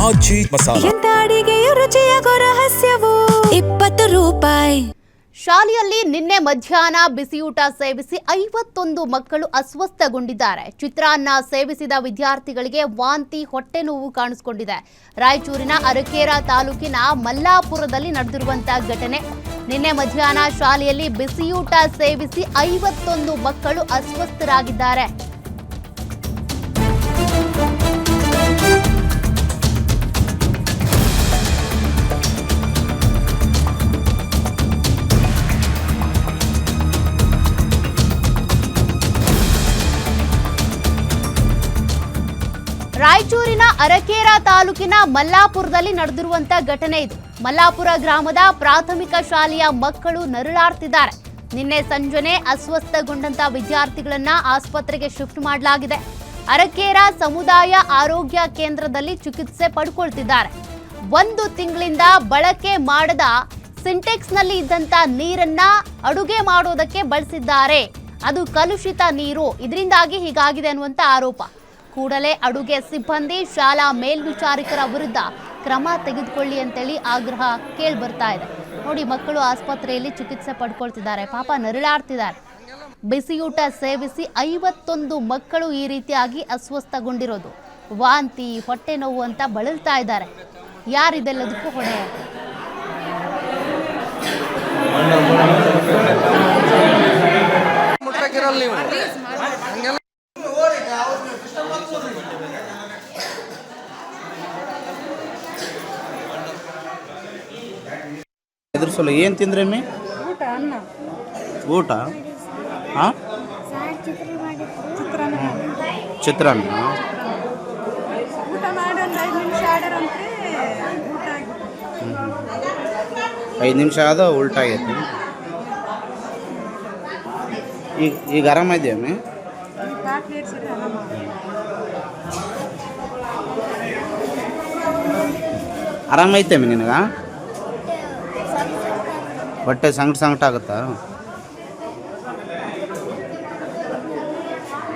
ಆಜಿ ಮಸಾಲ. ಎಂತ ಅಡಿಗೆಯ ರುಚಿಯಾಗೋ ರಹಸ್ಯವು 20 ರೂಪಾಯಿ. ಶಾಲೆಯಲ್ಲಿ ನಿನ್ನೆ ಮಧ್ಯಾಹ್ನ ಬಿಸಿಯೂಟ ಸೇವಿಸಿ 51 ಮಕ್ಕಳು ಅಸ್ವಸ್ಥಗೊಂಡಿದ್ದಾರೆ. ಚಿತ್ರಾನ್ನ ಸೇವಿಸಿದ ವಿದ್ಯಾರ್ಥಿಗಳಿಗೆ ವಾಂತಿ, ಹೊಟ್ಟೆ ನೋವು ಕಾಣಿಸಿಕೊಂಡಿದೆ. ರಾಯಚೂರಿನ ಅರಕೇರಾ ತಾಲೂಕಿನ ಮಲ್ಲಾಪುರದಲ್ಲಿ ನಡೆದಿರುವಂತಹ ಘಟನೆ. ನಿನ್ನೆ ಮಧ್ಯಾಹ್ನ ಶಾಲೆಯಲ್ಲಿ ಬಿಸಿಯೂಟ ಸೇವಿಸಿ 51 ಮಕ್ಕಳು ಅಸ್ವಸ್ಥರಾಗಿದ್ದಾರೆ. ರಾಯಚೂರಿನ ಅರಕೇರಾ ತಾಲೂಕಿನ ಮಲ್ಲಾಪುರದಲ್ಲಿ ನಡೆದಿರುವಂತಹ ಘಟನೆ ಇದು. ಮಲ್ಲಾಪುರ ಗ್ರಾಮದ ಪ್ರಾಥಮಿಕ ಶಾಲೆಯ ಮಕ್ಕಳು ನರಳಾಡ್ತಿದ್ದಾರೆ. ನಿನ್ನೆ ಸಂಜೆನೆ ಅಸ್ವಸ್ಥಗೊಂಡಂತ ವಿದ್ಯಾರ್ಥಿಗಳನ್ನ ಆಸ್ಪತ್ರೆಗೆ ಶಿಫ್ಟ್ ಮಾಡಲಾಗಿದೆ. ಅರಕೇರಾ ಸಮುದಾಯ ಆರೋಗ್ಯ ಕೇಂದ್ರದಲ್ಲಿ ಚಿಕಿತ್ಸೆ ಪಡ್ಕೊಳ್ತಿದ್ದಾರೆ. 1 ತಿಂಗಳಿಂದ ಬಳಕೆ ಮಾಡದ ಸಿಂಟೆಕ್ಸ್ನಲ್ಲಿ ಇದ್ದಂತ ನೀರನ್ನ ಅಡುಗೆ ಮಾಡೋದಕ್ಕೆ ಬಳಸಿದ್ದಾರೆ. ಅದು ಕಲುಷಿತ ನೀರು. ಇದರಿಂದಾಗಿ ಹೀಗಾಗಿದೆ ಅನ್ನುವಂತ ಆರೋಪ. ಕೂಡಲೇ ಅಡುಗೆ ಸಿಬ್ಬಂದಿ, ಶಾಲಾ ಮೇಲ್ವಿಚಾರಕರ ವಿರುದ್ಧ ಕ್ರಮ ತೆಗೆದುಕೊಳ್ಳಿ ಅಂತೇಳಿ ಆಗ್ರಹ ಕೇಳಿ ಬರ್ತಾ ಇದೆ. ನೋಡಿ, ಮಕ್ಕಳು ಆಸ್ಪತ್ರೆಯಲ್ಲಿ ಚಿಕಿತ್ಸೆ ಪಡ್ಕೊಳ್ತಿದ್ದಾರೆ, ಪಾಪ ನರಳಾಡ್ತಿದ್ದಾರೆ. ಬಿಸಿಯೂಟ ಸೇವಿಸಿ 51 ಮಕ್ಕಳು ಈ ರೀತಿಯಾಗಿ ಅಸ್ವಸ್ಥಗೊಂಡಿರೋದು. ವಾಂತಿ, ಹೊಟ್ಟೆ ನೋವು ಅಂತ ಬಳಲ್ತಾ ಇದ್ದಾರೆ. ಯಾರಿದೆಲ್ಲದಕ್ಕೂ ಹೊಣೆ? ಎದುರಿಸಲ್ಲ. ಏನು ತಿಂದ್ರಮ್ಮಿ? ಊಟ ಹಾಂ, ಚಿತ್ರಾನ್ನ. 5 ನಿಮಿಷ ಆದ ಉಲ್ಟಾ ಆಗೈತಿ. ಈಗ ಆರಾಮಿದ್ಯಮ್ಮಿ? ಆರಾಮೈತೆ ಅಮ್ಮಿ ನಿನಗೆ? ಹೊಟ್ಟೆ ಸಂಕಟ ಆಗುತ್ತಾ?